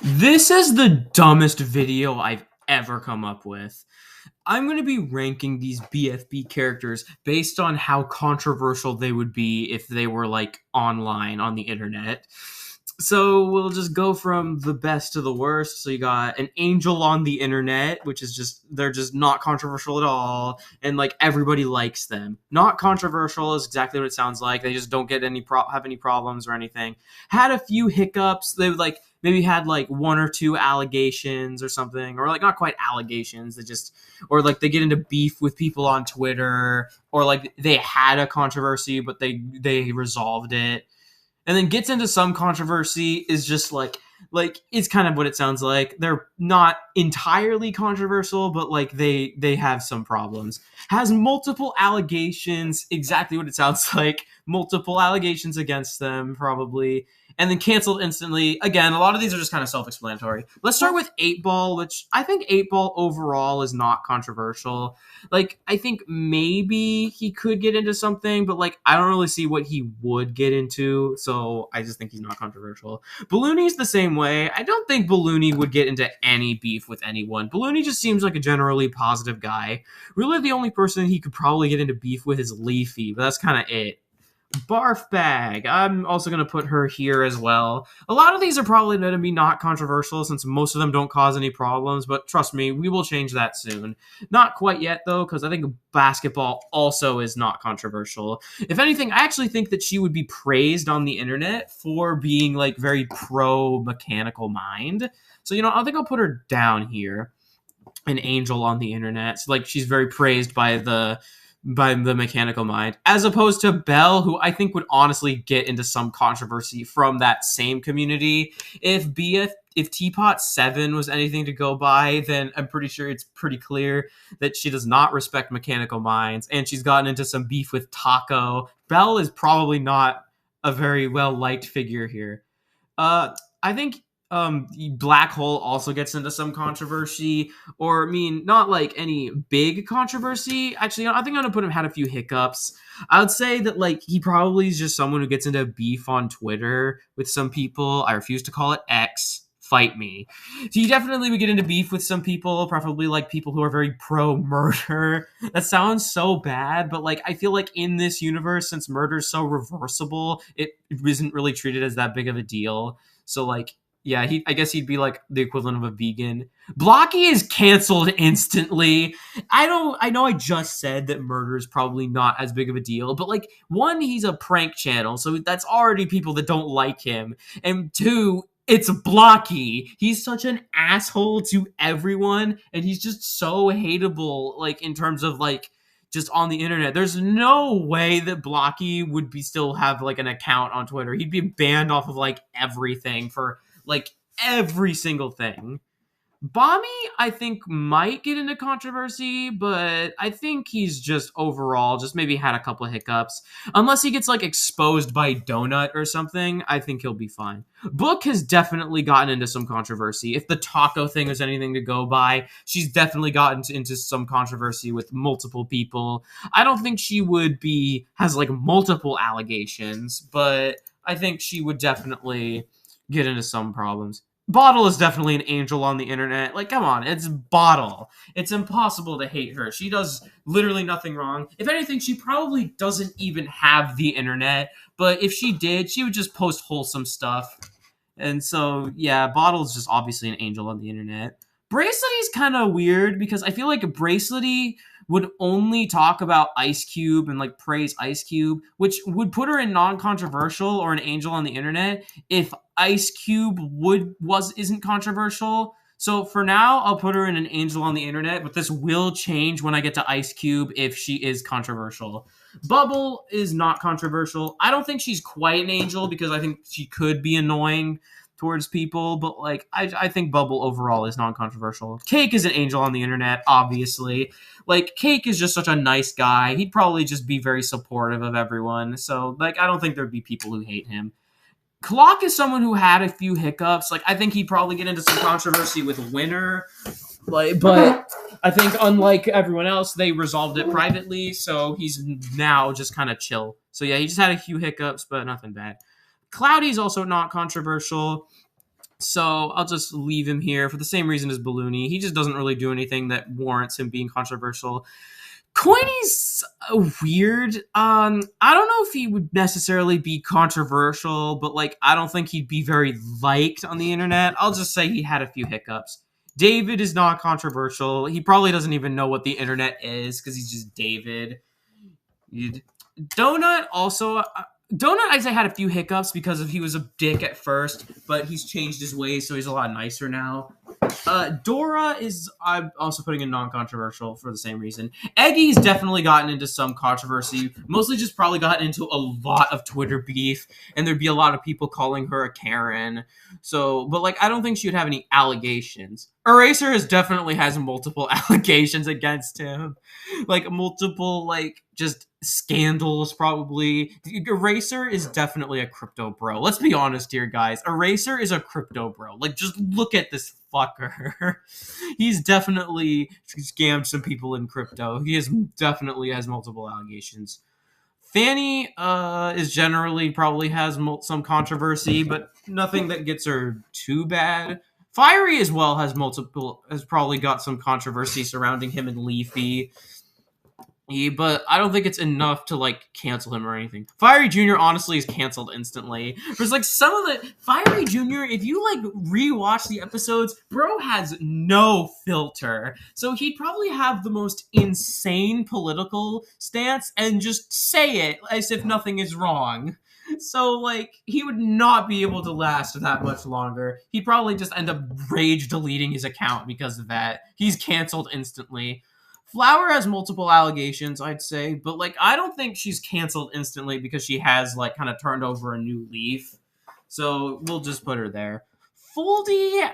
This is the dumbest video I've ever come up with. I'm going to be ranking these BFB characters based on how controversial they would be if they were like online on the internet. So we'll just go from the best to the worst. So you got an angel on the internet, which is just they're just not controversial at all, and like everybody likes them. Not controversial is exactly what it sounds like. They just don't get have any problems or anything. Had a few hiccups. They like maybe had like one or two allegations or something, or like not quite allegations. They just or like they get into beef with people on Twitter, or like they had a controversy but they resolved it, and then gets into some controversy. Is just like it's kind of what it sounds like. They're not entirely controversial, but like they have some problems. Has multiple allegations, exactly what it sounds like. Multiple allegations against them, probably, and then canceled instantly. Again, a lot of these are just kind of self-explanatory. Let's start with 8 Ball, which I think 8 Ball overall is not controversial. Like, I think maybe he could get into something, but like I don't really see what he would get into, so I just think he's not controversial. Ballooney's the same way. I don't think Ballooney would get into any beef with anyone. Ballooney just seems like a generally positive guy. Really, the only person he could probably get into beef with is Leafy, but that's kind of it. Barf Bag. I'm also going to put her here as well. A lot of these are probably going to be not controversial since most of them don't cause any problems, but trust me, we will change that soon. Not quite yet, though, because I think basketball also is not controversial. If anything, I actually think that she would be praised on the internet for being, like, very pro-mechanical mind. So, I think I'll put her down here. An angel on the internet. So, like, she's very praised by the mechanical mind, as opposed to Belle, who I think would honestly get into some controversy from that same community. If Teapot 7 was anything to go by, then I'm pretty sure it's pretty clear that she does not respect mechanical minds, and she's gotten into some beef with Taco. Belle is probably not a very well liked figure here. I think Black Hole also gets into some controversy, or I mean, not like any big controversy. Actually, I think I'm gonna put him had a few hiccups. I would say that like he probably is just someone who gets into beef on Twitter with some people. I refuse to call it X. Fight me. So you definitely would get into beef with some people, preferably like people who are very pro murder. That sounds so bad, but like I feel like in this universe, since murder is so reversible, it isn't really treated as that big of a deal. So like yeah, I guess he'd be like the equivalent of a vegan. Blocky is canceled instantly. I know I just said that murder is probably not as big of a deal, but like one, he's a prank channel, so that's already people that don't like him. And two, it's Blocky. He's such an asshole to everyone, and he's just so hateable, like in terms of like just on the internet. There's no way that Blocky would be still have like an account on Twitter. He'd be banned off of like everything for like every single thing. Bommy, I think, might get into controversy, but I think he's just overall just maybe had a couple of hiccups. Unless he gets like exposed by Donut or something, I think he'll be fine. Book has definitely gotten into some controversy. If the taco thing is anything to go by, she's definitely gotten into some controversy with multiple people. I don't think she has like multiple allegations, but I think she would definitely get into some problems. Bottle is definitely an angel on the internet. Like, come on, it's Bottle. It's impossible to hate her. She does literally nothing wrong. If anything, she probably doesn't even have the internet. But if she did, she would just post wholesome stuff. And so, yeah, Bottle's just obviously an angel on the internet. Bracelety's kind of weird because I feel like Bracelety would only talk about Ice Cube and like praise Ice Cube, which would put her in non-controversial or an angel on the internet if Ice Cube isn't controversial. So for now, I'll put her in an angel on the internet, but this will change when I get to Ice Cube if she is controversial. Bubble is not controversial. I don't think she's quite an angel because I think she could be annoying towards people, but like I think Bubble overall is non-controversial. Cake is an angel on the internet, obviously. Like Cake is just such a nice guy. He'd probably just be very supportive of everyone. So like I don't think there'd be people who hate him. Clock is someone who had a few hiccups. Like I think he'd probably get into some controversy with Winner. But I think unlike everyone else, they resolved it privately, so he's now just kind of chill. So yeah, he just had a few hiccups, but nothing bad. Cloudy's also not controversial. So I'll just leave him here for the same reason as Balloony. He just doesn't really do anything that warrants him being controversial. Coiny's weird. I don't know if he would necessarily be controversial, but like I don't think he'd be very liked on the internet. I'll just say he had a few hiccups. David is not controversial. He probably doesn't even know what the internet is because he's just David. Donut also. Donut, I'd say, had a few hiccups because he was a dick at first, but he's changed his ways, so he's a lot nicer now. Dora is, I'm also putting in non-controversial for the same reason. Eggy's definitely gotten into some controversy, mostly just probably gotten into a lot of Twitter beef, and there'd be a lot of people calling her a Karen. So, but like, I don't think she would have any allegations. Eraser definitely has multiple allegations against him. Like, multiple, like, just scandals, probably. Eraser is definitely a crypto bro. Let's be honest here, guys. Eraser is a crypto bro. Like, just look at this fucker. He's definitely scammed some people in crypto. He definitely has multiple allegations. Fanny is generally probably has some controversy, but nothing that gets her too bad. Fiery as well has probably got some controversy surrounding him and Leafy. But I don't think it's enough to like cancel him or anything. Fiery Jr. honestly is canceled instantly. There's like some of the Fiery Jr. If you like rewatch the episodes, bro has no filter. So he'd probably have the most insane political stance and just say it as if nothing is wrong. So like he would not be able to last that much longer. He'd probably just end up rage deleting his account because of that. He's canceled instantly. Flower has multiple allegations, I'd say, but like I don't think she's canceled instantly because she has like kind of turned over a new leaf. So we'll just put her there. Foldy,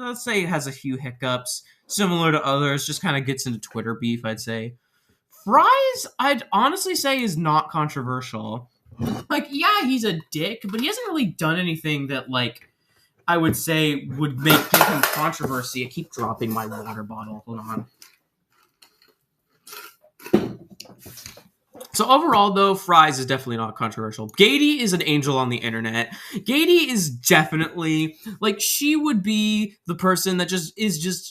let's say it has a few hiccups, similar to others, just kind of gets into Twitter beef, I'd say. Fries, I'd honestly say is not controversial. Like, yeah, he's a dick, but he hasn't really done anything that like I would say would give him controversy. I keep dropping my water bottle. Hold on. So overall, though, Fries is definitely not controversial. Gady is an angel on the internet. Gady is definitely, like, she would be the person that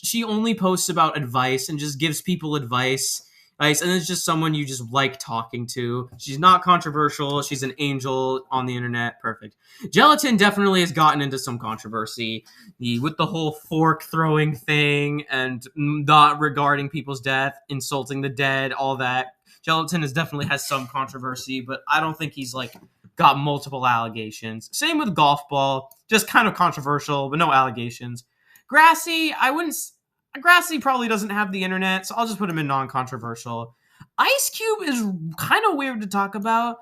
she only posts about advice and just gives people advice. And it's just someone you just like talking to. She's not controversial. She's an angel on the internet. Perfect. Gelatin definitely has gotten into some controversy with the whole fork throwing thing and not regarding people's death, insulting the dead, all that. Gelatin definitely has some controversy, but I don't think he's like got multiple allegations. Same with Golf Ball, just kind of controversial, but no allegations. Grassy, Grassy probably doesn't have the internet, so I'll just put him in non-controversial. Ice Cube is kind of weird to talk about.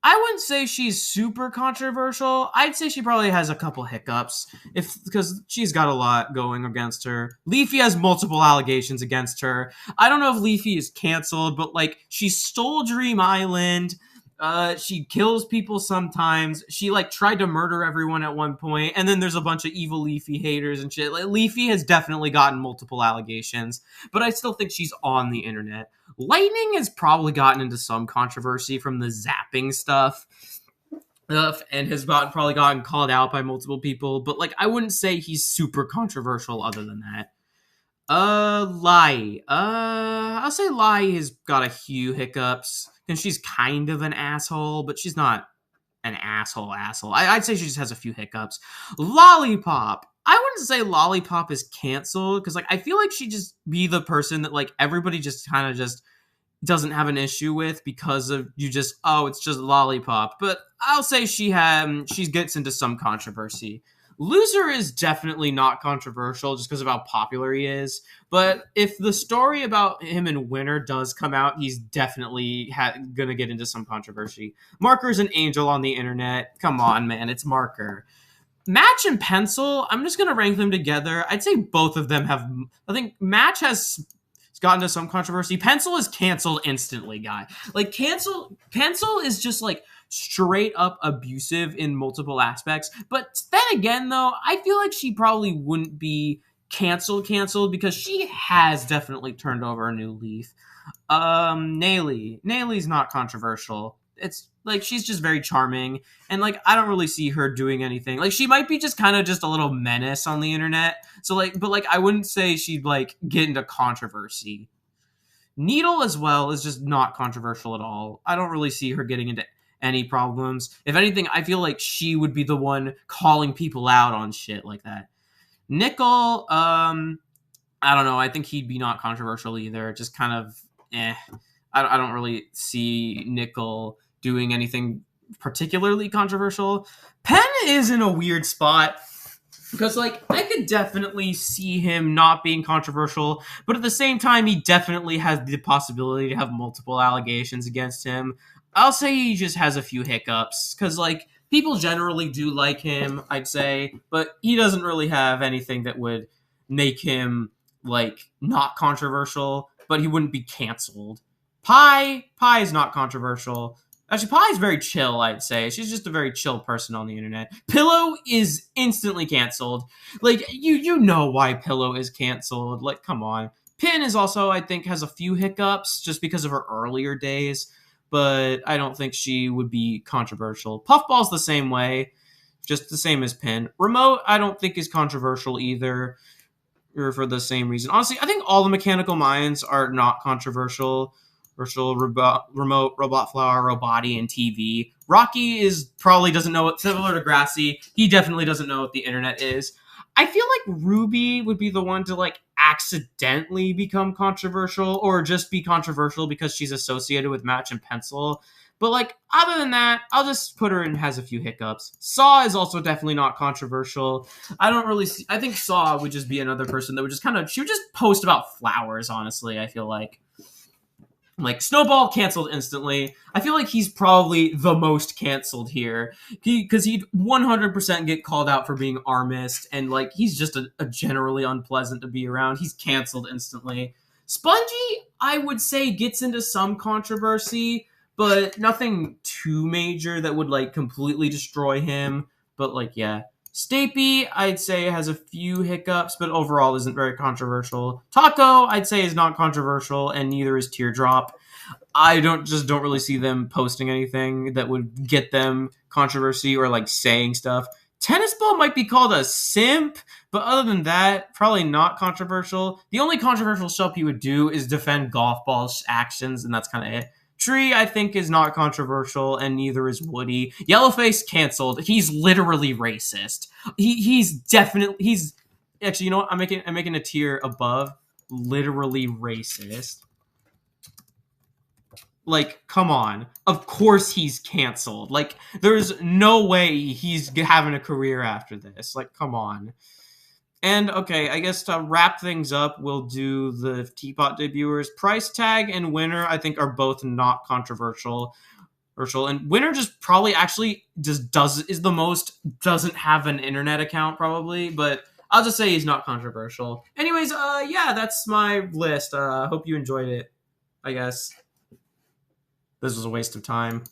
I wouldn't say she's super controversial. I'd say she probably has a couple hiccups because she's got a lot going against her. Leafy has multiple allegations against her. I don't know if Leafy is canceled, but like she stole Dream Island. She kills people sometimes. She like tried to murder everyone at one point, and then there's a bunch of evil Leafy haters and shit. Like, Leafy has definitely gotten multiple allegations, but I still think she's on the internet. Lightning has probably gotten into some controversy from the zapping stuff, and has probably gotten called out by multiple people, but like I wouldn't say he's super controversial other than that. Lai. I'll say Lai has got a few hiccups, and she's kind of an asshole, but she's not an asshole. I'd say she just has a few hiccups. Lollipop. I wouldn't say Lollipop is canceled, because like I feel like she'd just be the person that like everybody just kind of just doesn't have an issue with because of it's just Lollipop. But I'll say she gets into some controversy. Loser is definitely not controversial just because of how popular he is. But if the story about him and Winner does come out, he's definitely going to get into some controversy. Marker's an angel on the internet. Come on, man. It's Marker. Match and Pencil, I'm just going to rank them together. I'd say both of them have... I think Match has gotten into some controversy. Pencil is canceled instantly, guy. Like, Pencil is just like straight up abusive in multiple aspects. But then again, though, I feel like she probably wouldn't be canceled because she has definitely turned over a new leaf. Naylee's not controversial. it's like she's just very charming, and like I don't really see her doing anything. Like she might be just kind of just a little menace on the internet. So like, but like I wouldn't say she'd like get into controversy. Needle as well is just not controversial at all. I don't really see her getting into any problems. If anything, I feel like she would be the one calling people out on shit like that. Nickel, I don't know. I think he'd be not controversial either. Just kind of, eh. I don't really see Nickel doing anything particularly controversial. Penn is in a weird spot because, like, I could definitely see him not being controversial, but at the same time, he definitely has the possibility to have multiple allegations against him. I'll say he just has a few hiccups because, like, people generally do like him, I'd say, but he doesn't really have anything that would make him like not controversial, but he wouldn't be canceled. Pie is not controversial. Actually, Pie is very chill, I'd say. She's just a very chill person on the internet. Pillow is instantly canceled. Like, you know why Pillow is canceled. Like, come on. Pin is also, I think, has a few hiccups just because of her earlier days, but I don't think she would be controversial. Puffball's the same way, just the same as Pin. Remote, I don't think is controversial either, or for the same reason. Honestly, I think all the mechanical minds are not controversial. Virtual remote, robot flower, roboti, and TV. Rocky is probably doesn't know what, similar to Grassy, he definitely doesn't know what the internet is. I feel like Ruby would be the one to like accidentally become controversial or just be controversial because she's associated with Match and Pencil. But like other than that, I'll just put her in has a few hiccups. Saw is also definitely not controversial. I don't really see, I think Saw would just be another person that would just kind of, she would just post about flowers, honestly, I feel like Snowball canceled instantly. I feel like he's probably the most canceled here because he'd 100% get called out for being armist, and like he's just a generally unpleasant to be around. He's canceled instantly. Spongy, I would say, gets into some controversy, but nothing too major that would like completely destroy him. But like, yeah. Stapy, I'd say, has a few hiccups, but overall isn't very controversial. Taco, I'd say, is not controversial, and neither is Teardrop. I don't really see them posting anything that would get them controversy or like saying stuff. Tennis Ball might be called a simp, but other than that, probably not controversial. The only controversial stuff he would do is defend Golf Ball's actions, and that's kind of it. Tree, I think, is not controversial, and neither is Woody. Yellowface canceled. He's literally racist. He's actually, you know what? I'm making a tier above. Literally racist. Like, come on. Of course he's canceled. Like, there's no way he's having a career after this. Like, come on. And okay, I guess to wrap things up, we'll do the Teapot debuters. Price Tag and Winner, I think, are both not controversial. And Winner just probably actually just doesn't have an internet account probably, but I'll just say he's not controversial. Anyways, yeah, that's my list. Hope you enjoyed it. I guess this was a waste of time.